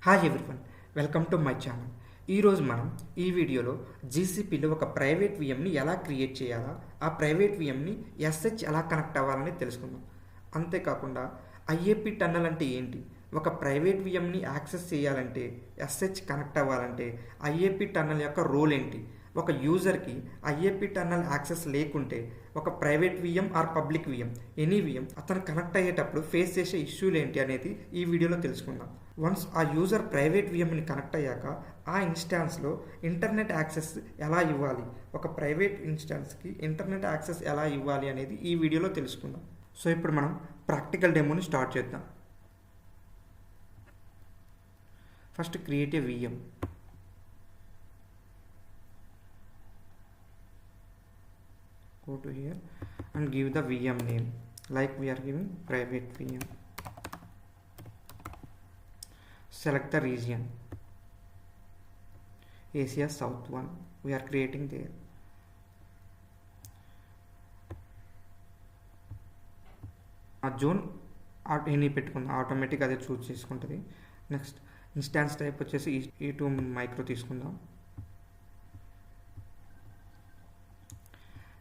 Hi everyone, welcome to my channel. ఈరోజు మనం ఈ వీడియోలో జీసీపీలో ఒక ప్రైవేట్ విఎంని ఎలా క్రియేట్ చేయాలా, ఆ ప్రైవేట్ విఎంని ఎస్హెచ్ ఎలా కనెక్ట్ అవ్వాలని తెలుసుకుందాం. అంతేకాకుండా ఐఏపీ టన్నల్ అంటే ఏంటి, ఒక ప్రైవేట్ విఎంని యాక్సెస్ చేయాలంటే, ఎస్హెచ్ కనెక్ట్ అవ్వాలంటే ఐఏపీ టన్నల్ యొక్క రోల్ ఏంటి, ఒక యూజర్కి ఐఏపీ టన్నల్ యాక్సెస్ లేకుంటే ఒక private VM or public VM any VM అతను కనెక్ట్ అయ్యేటప్పుడు ఫేస్ చేసే ఇష్యూలు ఏంటి అనేది ఈ వీడియోలో తెలుసుకుందాం. వన్స్ ఆ యూజర్ ప్రైవేట్ విఎంని కనెక్ట్ అయ్యాక ఆ ఇన్స్టాన్స్లో ఇంటర్నెట్ యాక్సెస్ ఎలా ఇవ్వాలి, ఒక ప్రైవేట్ ఇన్స్టాన్స్కి ఇంటర్నెట్ యాక్సెస్ ఎలా ఇవ్వాలి అనేది ఈ వీడియోలో తెలుసుకుందాం. సో ఇప్పుడు మనం ప్రాక్టికల్ డెమోని స్టార్ట్ చేద్దాం. First create a VM. Go to here and give the VM name like we are giving private VM. Select the region, Asia South 1 we are creating there. ఆ జోన్ ఎన్ని పెట్టుకుందాం, automatic అదే చూస్ చేసుకుంటుంది. Next instance type వచ్చేసి E2 micro తీసుకుందాం.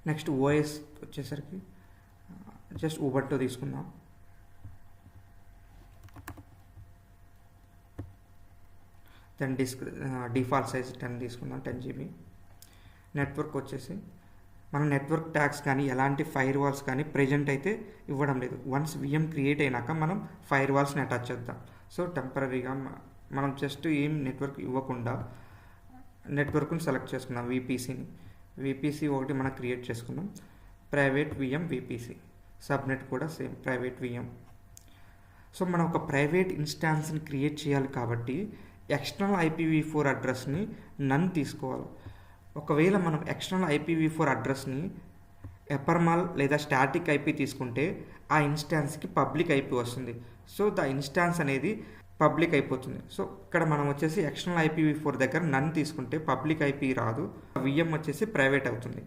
Next OS వచ్చేసరికి just Ubuntu తీసుకుందాం. Then default size 10 తీసుకుందాం, 10 GB. నెట్వర్క్ వచ్చేసి మనం నెట్వర్క్ ట్యాగ్స్ కానీ ఎలాంటి ఫైర్ వాల్స్ కానీ ప్రెజెంట్ అయితే ఇవ్వడం లేదు. వన్స్ విఎం క్రియేట్ అయినాక మనం ఫైర్ వాల్స్ని అటాచ్ చేద్దాం. సో టెంపరీగా మనం జస్ట్ ఏం నెట్వర్క్ ఇవ్వకుండా నెట్వర్క్ని సెలెక్ట్ చేసుకుందాం. విపిసి ఒకటి మనం క్రియేట్ చేసుకున్నాం, ప్రైవేట్ విఎం విపిసి. సబ్నెట్ కూడా సేమ్ ప్రైవేట్ విఎం. సో మనం ఒక ప్రైవేట్ ఇన్స్టాన్స్ని క్రియేట్ చేయాలి కాబట్టి ఎక్స్టర్నల్ IPv4 అడ్రస్ని నన్ తీసుకోవాలి. ఒకవేళ మనం ఎక్స్టర్నల్ IPv4 అడ్రస్ని ఎపర్మాల్ లేదా స్టాటిక్ IP తీసుకుంటే ఆ ఇన్స్టాన్స్కి పబ్లిక్ IP వస్తుంది. సో ద ఇన్స్టాన్స్ అనేది పబ్లిక్ అయిపోతుంది. సో ఇక్కడ మనం వచ్చేసి ఎక్స్టర్నల్ IPv4 దగ్గర నన్ తీసుకుంటే పబ్లిక్ IP రాదు, విఎం వచ్చేసి ప్రైవేట్ అవుతుంది.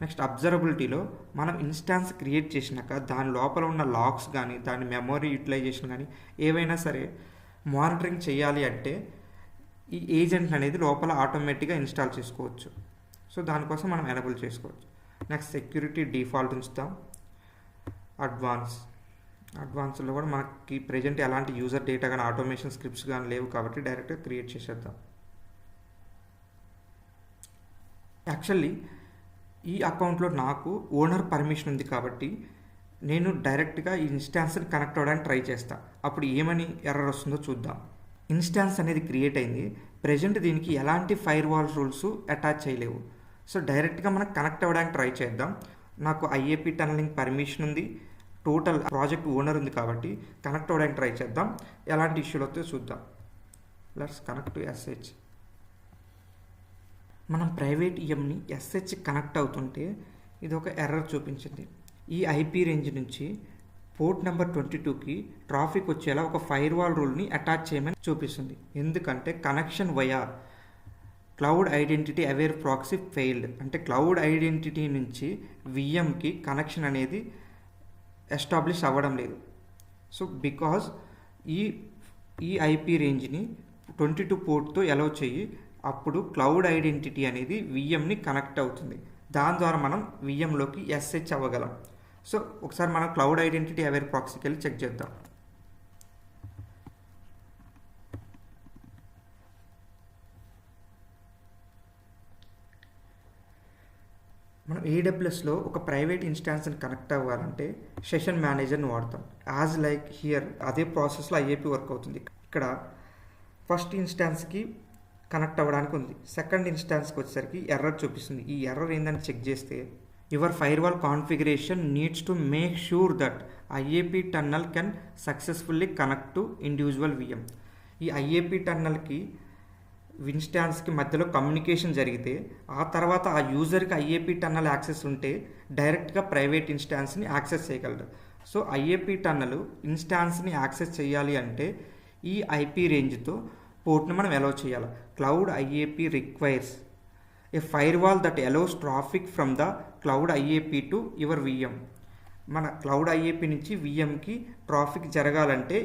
నెక్స్ట్ అబ్జర్వబిలిటీలో మనం ఇన్స్టాన్స్ క్రియేట్ చేసినాక దాని లోపల ఉన్న లాక్స్ కానీ దాని మెమొరీ యూటిలైజేషన్ కానీ ఏవైనా సరే మానిటరింగ్ చేయాలి అంటే ఈ ఏజెంట్ అనేది లోపల ఆటోమేటిక్గా ఇన్స్టాల్ చేసుకోవచ్చు. సో దానికోసం మనం ఎనేబుల్ చేసుకోవచ్చు. నెక్స్ట్ సెక్యూరిటీ డిఫాల్ట్ ఉంచుతాం. అడ్వాన్స్లో కూడా మనకి ప్రెజెంట్ ఎలాంటి యూజర్ డేటా కానీ ఆటోమేషన్ స్క్రిప్ట్స్ కానీ లేవు కాబట్టి డైరెక్ట్గా క్రియేట్ చేసేద్దాం. యాక్చువల్లీ ఈ అకౌంట్లో నాకు ఓనర్ పర్మిషన్ ఉంది కాబట్టి నేను డైరెక్ట్గా ఈ ఇన్స్టాన్స్ని కనెక్ట్ అవ్వడానికి ట్రై చేస్తాను. అప్పుడు ఏమని ఎర్రర్ వస్తుందో చూద్దాం. ఇన్స్టాన్స్ అనేది క్రియేట్ అయింది, ప్రెజెంట్ దీనికి ఎలాంటి ఫైర్ వాల్ రూల్స్ అటాచ్ చేయలేవు. సో డైరెక్ట్గా మనం కనెక్ట్ అవ్వడానికి ట్రై చేద్దాం. నాకు ఐఏపీ టన్నలింగ్ పర్మిషన్ ఉంది, టోటల్ ప్రాజెక్ట్ ఓనర్ ఉంది కాబట్టి కనెక్ట్ అవ్వడానికి ట్రై చేద్దాం. ఎలాంటి ఇష్యూలు వస్తే చూద్దాం. Let's connect to SH. మనం ప్రైవేట్ విఎంని SH కనెక్ట్ అవుతుంటే ఇది ఒక ఎర్రర్ చూపించింది. ఈ IP రేంజ్ నుంచి పోర్ట్ నెంబర్ 22కి ట్రాఫిక్ వచ్చేలా ఒక ఫైర్ వాల్ రూల్ని అటాచ్ చేయమని చూపిస్తుంది. ఎందుకంటే connection via cloud identity aware proxy failed, అంటే క్లౌడ్ ఐడెంటిటీ నుంచి విఎంకి కనెక్షన్ అనేది ఎస్టాబ్లిష్ అవ్వడం లేదు. సో బికాజ్ ఈ IP రేంజ్ని 22 పోర్ట్తో అలౌ చేయి, అప్పుడు క్లౌడ్ ఐడెంటిటీ అనేది విఎంని కనెక్ట్ అవుతుంది. దాని ద్వారా మనం విఎంలోకి SH అవ్వగలం. సో ఒకసారి మనం క్లౌడ్ ఐడెంటిటీ అవేర్ ప్రాక్సీకి వెళ్ళి చెక్ చేద్దాం. మనం AWSలో ఒక ప్రైవేట్ ఇన్స్టాన్స్ని కనెక్ట్ అవ్వాలంటే సెషన్ మేనేజర్ని వాడతాం. యాజ్ లైక్ హియర్ అదే ప్రాసెస్లో IAP వర్క్ అవుతుంది. ఇక్కడ ఫస్ట్ ఇన్స్టాన్స్కి కనెక్ట్ అవ్వడానికి ఉంది, సెకండ్ ఇన్స్టాన్స్కి వచ్చేసరికి ఎర్రర్ చూపిస్తుంది. ఈ ఎర్రర్ ఏందని చెక్ చేస్తే your firewall configuration needs to make sure that IAP tunnel can successfully connect to individual VM. ఈ IAP టన్నల్కి ఇన్స్టాన్స్కి మధ్యలో కమ్యూనికేషన్ జరిగితే ఆ తర్వాత ఆ యూజర్కి IAP టన్నల్ యాక్సెస్ ఉంటే డైరెక్ట్గా ప్రైవేట్ ఇన్స్టాన్స్ని యాక్సెస్ చేయగలరు. సో IAP టన్నల్ ఇన్స్టాన్స్ని యాక్సెస్ చేయాలి అంటే ఈ IP రేంజ్తో పోర్ట్ని మనం అలౌ చేయాలి. Cloud IAP requires a firewall that allows traffic from the cloud IAP to your VM. మన క్లౌడ్ ఐఏపీ నుంచి విఎంకి ట్రాఫిక్ జరగాలంటే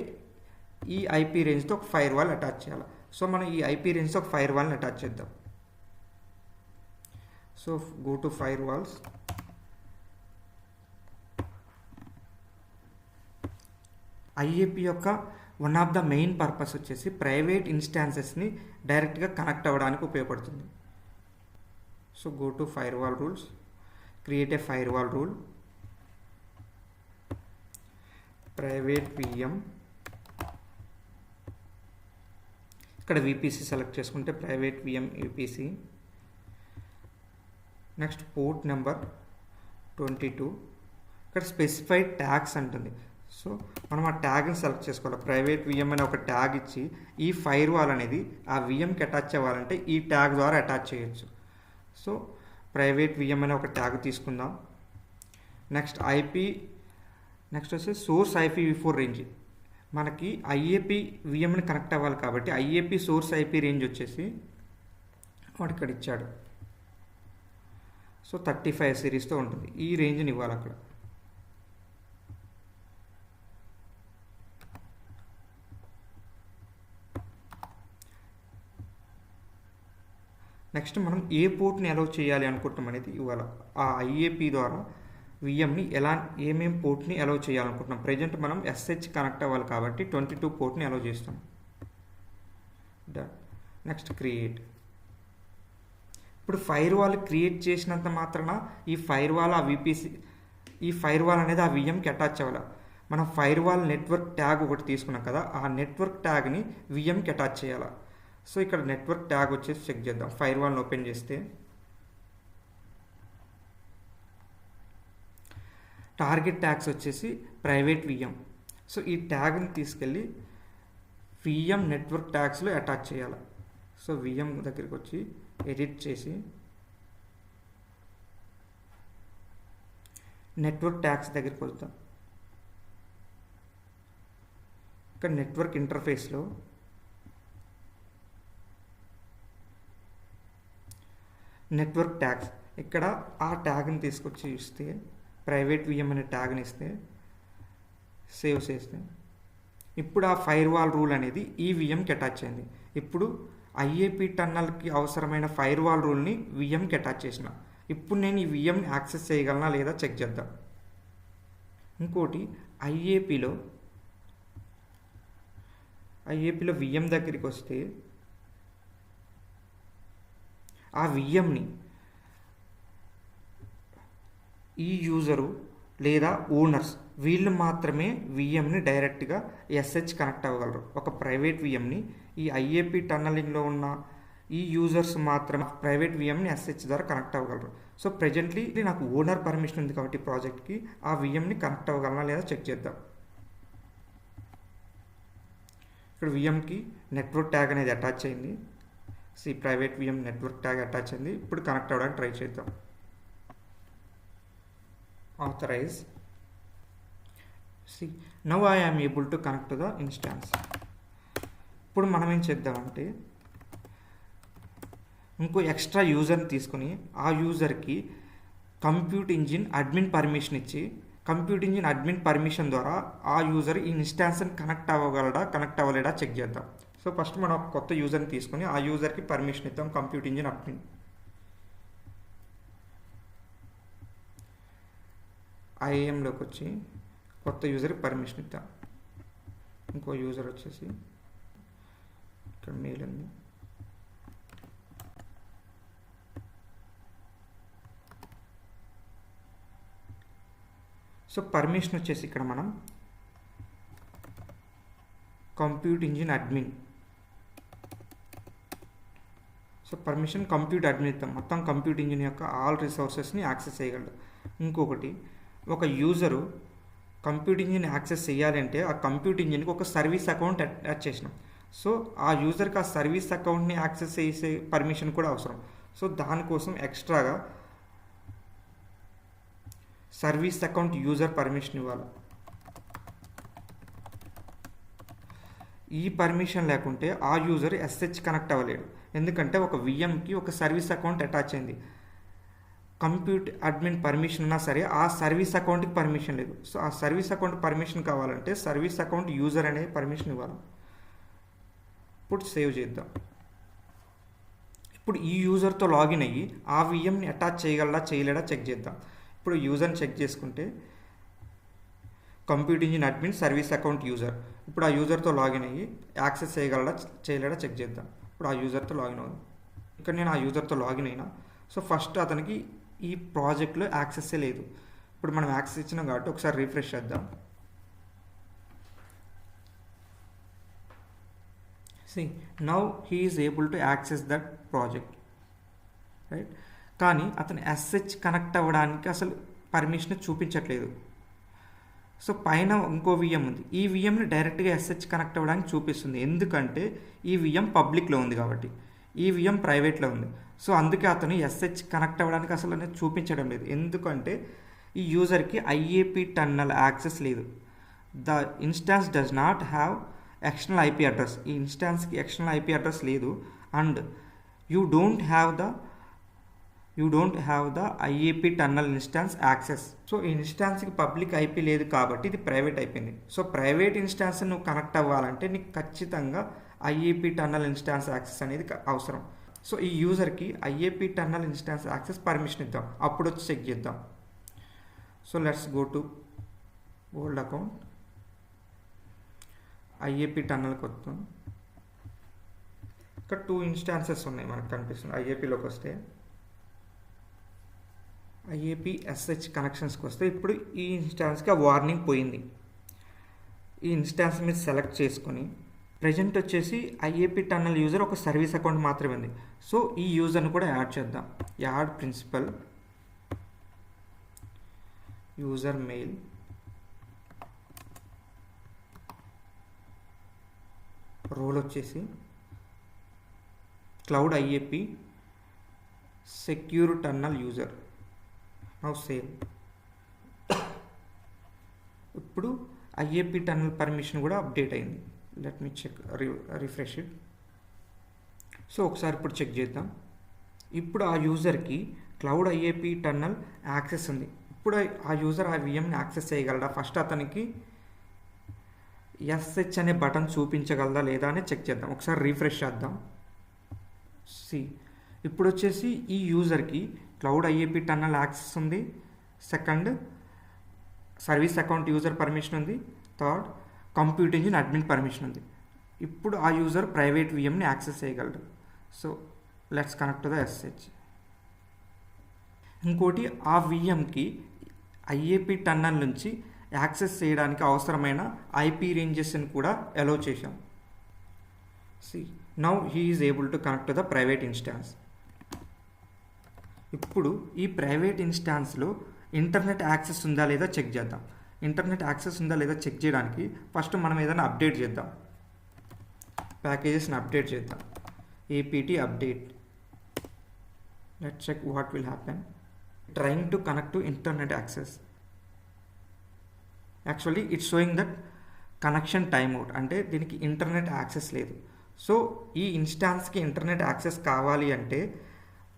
ఈ ఐపీ రేంజ్తో ఒక ఫైర్ వాల్ అటాచ్ చేయాలి. సో మనం ఈ ఐపీ రేంజ్తో ఒక ఫైర్ వాల్ని అటాచ్ చేద్దాం. So go to firewalls. IAP యొక్క one of the main purpose వచ్చేసి ప్రైవేట్ ఇన్స్టాన్సెస్ని డైరెక్ట్గా కనెక్ట్ అవ్వడానికి ఉపయోగపడుతుంది. So go to firewall rules, create a firewall rule, private VM, ఇక్కడ విపిసి సెలెక్ట్ చేసుకుంటే private VM VPC. Next port number 22, ఇక్కడ specified tags అంటుంది. సో మనం ఆ ట్యాగ్ని సెలెక్ట్ చేసుకోవాలి. ప్రైవేట్ విఎం అనే ఒక ట్యాగ్ ఇచ్చి ఈ ఫైర్ వాల్ అనేది ఆ విఎంకి అటాచ్ అవ్వాలంటే ఈ ట్యాగ్ ద్వారా అటాచ్ చేయొచ్చు. సో ప్రైవేట్ విఎం అనే ఒక ట్యాగ్ తీసుకుందాం. నెక్స్ట్ ఐపీ, నెక్స్ట్ వచ్చేసి సోర్స్ IPv4 రేంజ్. మనకి ఐఏపీ విఎంని కనెక్ట్ అవ్వాలి కాబట్టి ఐఏపీ సోర్స్ ఐపీ రేంజ్ వచ్చేసి వాడు ఇక్కడ ఇచ్చాడు. సో 35 సిరీస్తో ఉంటుంది. ఈ రేంజ్ని ఇవ్వాలి అక్కడ. నెక్స్ట్ మనం ఏ పోర్ట్ని అలౌ చేయాలి అనుకుంటాం అనేది ఇవ్వాలి. ఆ ఐఏపీ ద్వారా విఎంని ఏమేం పోర్ట్ని అలౌ చేయాలనుకుంటున్నాం. ప్రజెంట్ మనం SH కనెక్ట్ అవ్వాలి కాబట్టి 22 పోర్ట్ని అలౌ చేస్తాం. డన్. Next create. ఇప్పుడు ఫైర్ వాల్ క్రియేట్ చేసినంత మాత్రాన ఈ ఫైర్ వాల్ ఆ విపిసి, ఈ ఫైర్ వాల్ అనేది ఆ విఎంకి అటాచ్ అవ్వాలి. మనం ఫైర్ వాల్ నెట్వర్క్ ట్యాగ్ ఒకటి తీసుకున్నాం కదా, ఆ నెట్వర్క్ ట్యాగ్ని విఎంకి అటాచ్ చేయాలి. సో ఇక్కడ నెట్వర్క్ ట్యాగ్ వచ్చేసి చెక్ చేద్దాం. ఫైర్ వాల్ని ఓపెన్ చేస్తే టార్గెట్ ట్యాగ్స్ వచ్చేసి ప్రైవేట్ విఎం. సో ఈ ట్యాగ్ని తీసుకెళ్ళి విఎం నెట్వర్క్ ట్యాగ్స్లో అటాచ్ చేయాలి. సో విఎం దగ్గరికి వచ్చి ఎడిట్ చేసి నెట్వర్క్ ట్యాగ్స్ దగ్గరికి వద్దాం. ఇక్కడ నెట్వర్క్ ఇంటర్ఫేస్లో నెట్వర్క్ ట్యాగ్స్, ఇక్కడ ఆ ట్యాగ్ని తీసుకొచ్చి ఇస్తే ప్రైవేట్ విఎం అనే ట్యాగ్ని ఇస్తే సేవ్ చేస్తే ఇప్పుడు ఆ ఫైర్ వాల్ రూల్ అనేది ఈ విఎంకి అటాచ్ అయింది. ఇప్పుడు ఐఏపీ టన్నల్కి అవసరమైన ఫైర్ వాల్ రూల్ని విఎంకి అటాచ్ చేసిన. ఇప్పుడు నేను ఈ విఎంని యాక్సెస్ చేయగలనా లేదా చెక్ చేద్దాం. ఇంకోటి ఐఏపీలో విఎం దగ్గరికి వస్తే ఆ విఎంని ఈ యూజరు లేదా ఓనర్స్ వీళ్ళు మాత్రమే విఎంని డైరెక్ట్గా SH కనెక్ట్ అవ్వగలరు. ఒక ప్రైవేట్ విఎంని ఈ ఐఏపీ టన్నలింగ్లో ఉన్న ఈ యూజర్స్ మాత్రమే ప్రైవేట్ విఎంని SH ద్వారా కనెక్ట్ అవ్వగలరు. సో ప్రెజెంట్లీ నాకు ఓనర్ పర్మిషన్ ఉంది కాబట్టి ప్రాజెక్ట్కి ఆ విఎంని కనెక్ట్ అవ్వగలనా లేదా చెక్ చేద్దాం. ఇక్కడ విఎంకి నెట్వర్క్ ట్యాగ్ అనేది అటాచ్ అయింది. Private VM network tag attach అయింది. ఇప్పుడు కనెక్ట్ అవ్వడానికి ట్రై చేద్దాం. authorize. See, now I am able to connect to the instance. ఇప్పుడు మనం ఏం చేద్దామంటే ఇంకో ఎక్స్ట్రా యూజర్ని తీసుకొని ఆ యూజర్కి కంప్యూట్ ఇంజిన్ అడ్మిన్ పర్మిషన్ ఇచ్చి కంప్యూట్ ఇంజిన్ అడ్మిన్ పర్మిషన్ ద్వారా ఆ యూజర్ ఈ ఇన్స్టాన్స్ని కనెక్ట్ అవ్వగలడా కనెక్ట్ అవ్వలేడా చెక్ చేద్దాం. సో ఫస్ట్ మనం ఒక కొత్త యూజర్ని తీసుకొని ఆ యూజర్కి పర్మిషన్ ఇద్దాం. కంప్యూట్ ఇంజిన్ అడ్మిన్ ఐఏఎంలోకి వచ్చి కొత్త యూజర్కి పర్మిషన్ ఇద్దాం. ఇంకో యూజర్ వచ్చేసి ఇక్కడ మెయిల్ ఉంది. సో పర్మిషన్ వచ్చేసి ఇక్కడ మనం compute engine admin. So permission compute admin ఇద్దాం. మొత్తం కంప్యూట్ ఇంజిన్ యొక్క ఆల్ రిసోర్సెస్ని యాక్సెస్ చేయగలడు. ఇంకొకటి ఒక యూజరు కంప్యూట్ ఇంజిన్ యాక్సెస్ చేయాలంటే ఆ కంప్యూట్ ఇంజిన్కి ఒక సర్వీస్ అకౌంట్ అటాచ్ చేసినాం. సో ఆ యూజర్కి ఆ సర్వీస్ అకౌంట్ని యాక్సెస్ చేసే పర్మిషన్ కూడా అవసరం. సో దానికోసం ఎక్స్ట్రాగా సర్వీస్ అకౌంట్ యూజర్ పర్మిషన్ ఇవ్వాలి. ఈ పర్మిషన్ లేకుంటే ఆ యూజర్ SH కనెక్ట్ అవ్వలేడు. ఎందుకంటే ఒక విఎంకి ఒక సర్వీస్ అకౌంట్ అటాచ్ అయింది. కంప్యూటర్ అడ్మిన్ పర్మిషన్ ఉన్నా సరే ఆ సర్వీస్ అకౌంట్కి పర్మిషన్ లేదు. సో ఆ సర్వీస్ అకౌంట్ పర్మిషన్ కావాలంటే సర్వీస్ అకౌంట్ యూజర్ అనే పర్మిషన్ ఇవ్వాలి. ఇప్పుడు సేవ్ చేద్దాం. ఇప్పుడు ఈ యూజర్తో లాగిన్ అయ్యి ఆ విఎంని అటాచ్ చేయగలడా చేయలేడా చెక్ చేద్దాం. ఇప్పుడు యూజర్ని చెక్ చేసుకుంటే computer engine admin service account user. ఇప్పుడు ఆ యూజర్తో లాగిన్ అయ్యి యాక్సెస్ చేయగలడా చేయలేడా చెక్ చేద్దాం. ఇప్పుడు ఆ యూజర్తో లాగిన్ అవుతుంది. ఇక్కడ నేను ఆ యూజర్తో లాగిన్ అయినా. సో ఫస్ట్ అతనికి ఈ ప్రాజెక్ట్లో యాక్సెస్సే లేదు. ఇప్పుడు మనం యాక్సెస్ ఇచ్చినాం కాబట్టి ఒకసారి రిఫ్రెష్ చేద్దాం. See, now he is able to access that project, right? కానీ అతను SH కనెక్ట్ అవ్వడానికి అసలు పర్మిషన్ చూపించట్లేదు. సో పైన ఇంకో విఎం ఉంది, ఈ విఎంని డైరెక్ట్గా SH కనెక్ట్ అవ్వడానికి చూపిస్తుంది. ఎందుకంటే ఈ విఎం పబ్లిక్లో ఉంది కాబట్టి, ఈ విఎం ప్రైవేట్లో ఉంది. సో అందుకే అతను SH కనెక్ట్ అవ్వడానికి అసలు అనేది చూపించడం లేదు. ఎందుకంటే ఈ యూజర్కి IAP టన్నల్ యాక్సెస్ లేదు. The instance does not have external IP address. ఈ ఇన్స్టాన్స్కి ఎక్స్టర్నల్ ఐపీ అడ్రస్ లేదు. And you don't have the IAP tunnel instance access. So ఈ ఇన్స్టాన్స్కి పబ్లిక్ ఐపీ లేదు కాబట్టి ఇది ప్రైవేట్ అయిపోయింది. సో ప్రైవేట్ ఇన్స్టాన్స్ నువ్వు కనెక్ట్ అవ్వాలంటే నీకు ఖచ్చితంగా IAP టన్నల్ ఇన్స్టాన్స్ యాక్సెస్ అనేది అవసరం. సో ఈ యూజర్కి IAP tunnel instance access permission ఇద్దాం. అప్పుడు వచ్చి చెక్ చేద్దాం. So let's go to old account. IAP టన్నల్కి వస్తాం. ఇక్కడ 2 ఇన్స్టాన్సెస్ ఉన్నాయి మనకు కనిపిస్తుంది. IAPలోకి వస్తే IAP SH కనెక్షన్స్కి వస్తే ఇప్పుడు ఈ ఇన్స్టాన్స్కి ఆ వార్నింగ్ పోయింది. ఈ ఇన్స్టాన్స్ మీద సెలెక్ట్ చేసుకొని ప్రజెంట్ వచ్చేసి IAP టన్నల్ యూజర్ ఒక సర్వీస్ అకౌంట్ మాత్రమే ఉంది. సో ఈ యూజర్ని కూడా యాడ్ చేద్దాం. Add principal user mail role వచ్చేసి cloud IAP secure tunnel user. Now save. ఇప్పుడు IAP టన్నల్ పర్మిషన్ కూడా అప్డేట్ అయింది. Let me check refresh it. So ఒకసారి ఇప్పుడు చెక్ చేద్దాం. ఇప్పుడు ఆ యూజర్కి క్లౌడ్ IAP టన్నల్ యాక్సెస్ ఉంది. ఇప్పుడు ఆ యూజర్ ఆ విఎంని యాక్సెస్ చేయగలడా? ఫస్ట్ అతనికి SH అనే బటన్ చూపించగలదా లేదా అని చెక్ చేద్దాం. ఒకసారి రిఫ్రెష్ చేద్దాం. ఇప్పుడు వచ్చేసి ఈ యూజర్కి క్లౌడ్ IAP టన్నల్ యాక్సెస్ ఉంది. Second service account user permission ఉంది. Third computer engine admin permission ఉంది. ఇప్పుడు ఆ యూజర్ ప్రైవేట్ విఎంని యాక్సెస్ చేయగలరు. So let's connect to the SH. ఇంకోటి ఆ విఎంకి IAP టన్నల్ నుంచి యాక్సెస్ చేయడానికి అవసరమైన IP రేంజెస్ని కూడా అలౌ చేశాం. Now he is able to connect to the private instance. ఇప్పుడు ఈ ప్రైవేట్ ఇన్స్టాన్స్లో ఇంటర్నెట్ యాక్సెస్ ఉందా లేదా చెక్ చేద్దాం. ఇంటర్నెట్ యాక్సెస్ ఉందా లేదా చెక్ చేయడానికి ఫస్ట్ మనం ఏదైనా అప్డేట్ చేద్దాం. ప్యాకేజెస్ని అప్డేట్ చేద్దాం. APT update. Let's check what will happen. Trying to connect to internet access. Actually it's showing that connection time out, అంటే దీనికి ఇంటర్నెట్ యాక్సెస్ లేదు. సో ఈ ఇన్స్టాన్స్కి ఇంటర్నెట్ యాక్సెస్ కావాలి అంటే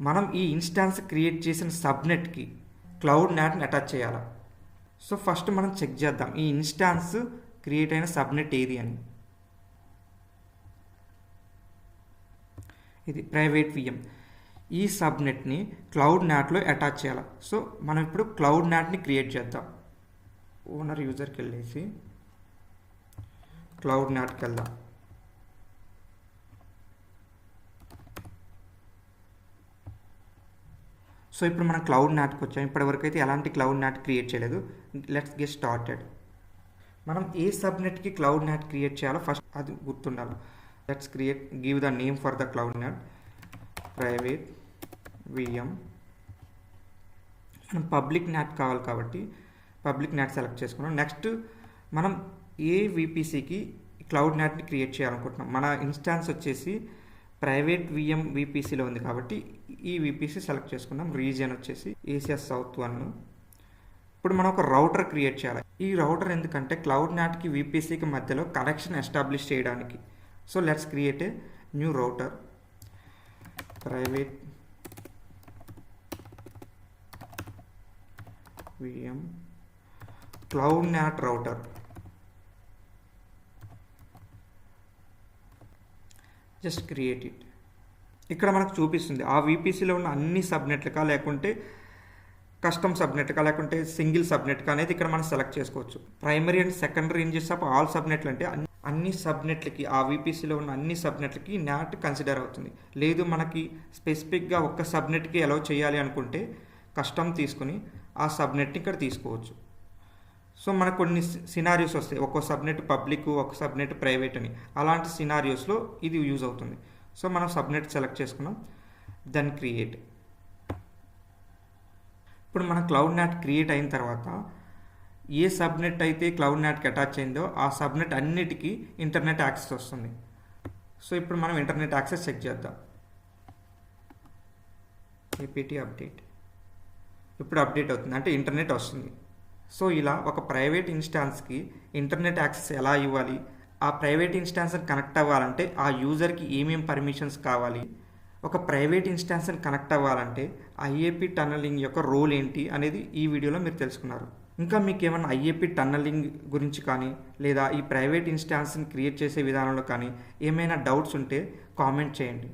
మనం ఈ ఇన్స్టాన్స్ క్రియేట్ చేసిన సబ్నెట్కి క్లౌడ్ నాట్ని అటాచ్ చేయాలి. సో ఫస్ట్ మనం చెక్ చేద్దాం ఈ ఇన్స్టాన్స్ క్రియేట్ అయిన సబ్నెట్ ఏది అని. ఇది ప్రైవేట్ విఎం. ఈ సబ్నెట్ని క్లౌడ్ నాట్లో అటాచ్ చేయాలి. సో మనం ఇప్పుడు క్లౌడ్ నాట్ని క్రియేట్ చేద్దాం. ఓనర్ యూజర్కి వెళ్ళేసి క్లౌడ్ నాట్కి వెళ్దాం. సో ఇప్పుడు మనం క్లౌడ్ నాట్కి వచ్చాం. ఇప్పటివరకు అయితే ఎలాంటి క్లౌడ్ నాట్ క్రియేట్ చేయలేదు. Let's get started. మనం ఏ సబ్నెట్కి క్లౌడ్ నాట్ క్రియేట్ చేయాలో ఫస్ట్ అది గుర్తుండాలి. Let's give the name for the cloud NAT private VM. మనం పబ్లిక్ నాట్ కావాలి కాబట్టి పబ్లిక్ నాట్ సెలెక్ట్ చేసుకున్నాం. నెక్స్ట్ మనం ఏ VPCకి క్లౌడ్ నాట్ని క్రియేట్ చేయాలనుకుంటున్నాం. మన ఇన్స్టాన్స్ వచ్చేసి ప్రైవేట్ విఎం VPCలో ఉంది కాబట్టి ఈ VPC సెలెక్ట్ చేసుకున్నాం. రీజియన్ వచ్చేసి ఏసియా సౌత్ 1. ఇప్పుడు మనం ఒక రౌటర్ క్రియేట్ చేయాలి. ఈ రౌటర్ ఎందుకంటే క్లౌడ్ నాట్కి VPCకి మధ్యలో కనెక్షన్ ఎస్టాబ్లిష్ చేయడానికి. So let's create a new router private VM CloudNAT router. Just create it. ఇక్కడ మనకు చూపిస్తుంది ఆ VPCలో ఉన్న అన్ని సబ్నెట్లకా లేకుంటే కస్టమ్ సబ్నెట్కా లేకుంటే సింగిల్ సబ్నెట్కా అనేది ఇక్కడ మనం సెలెక్ట్ చేసుకోవచ్చు. Primary and secondary ranges of all సబ్నెట్లు అంటే అన్ని సబ్నెట్లకి ఆ VPCలో ఉన్న అన్ని సబ్నెట్లకి NAT కన్సిడర్ అవుతుంది. లేదు మనకి స్పెసిఫిక్గా ఒక్క సబ్నెట్కి అలౌ చేయాలి అనుకుంటే కస్టమ్ తీసుకుని ఆ సబ్నెట్ని ఇక్కడ తీసుకోవచ్చు. సో మనకు కొన్ని సినారియోస్ వస్తాయి, ఒక్కో సబ్నెట్ పబ్లిక్ ఒక సబ్నెట్ ప్రైవేట్ అని. అలాంటి సినారియోస్లో ఇది యూజ్ అవుతుంది. సో మనం సబ్నెట్ సెలెక్ట్ చేసుకున్నాం, దెన్ క్రియేట్. ఇప్పుడు మన CloudNAT క్రియేట్ అయిన తర్వాత ఏ సబ్నెట్ అయితే CloudNATకి అటాచ్ అయిందో ఆ సబ్నెట్ అన్నిటికీ ఇంటర్నెట్ యాక్సెస్ వస్తుంది. సో ఇప్పుడు మనం ఇంటర్నెట్ యాక్సెస్ చెక్ చేద్దాం. APT update. ఇప్పుడు అప్డేట్ అవుతుంది, అంటే ఇంటర్నెట్ వస్తుంది. సో ఇలా ఒక ప్రైవేట్ ఇన్స్టాన్స్కి ఇంటర్నెట్ యాక్సెస్ ఎలా ఇవ్వాలి, ఆ ప్రైవేట్ ఇన్స్టాన్స్ని కనెక్ట్ అవ్వాలంటే ఆ యూజర్కి ఏమేమి పర్మిషన్స్ కావాలి, ఒక ప్రైవేట్ ఇన్స్టాన్స్ని కనెక్ట్ అవ్వాలంటే IAP టన్నలింగ్ యొక్క రోల్ ఏంటి అనేది ఈ వీడియోలో మీరు తెలుసుకున్నారు. ఇంకా మీకు ఏమైనా IAP టన్నలింగ్ గురించి కానీ లేదా ఈ ప్రైవేట్ ఇన్స్టాన్స్ని క్రియేట్ చేసే విధానంలో కానీ ఏమైనా డౌట్స్ ఉంటే కామెంట్ చేయండి.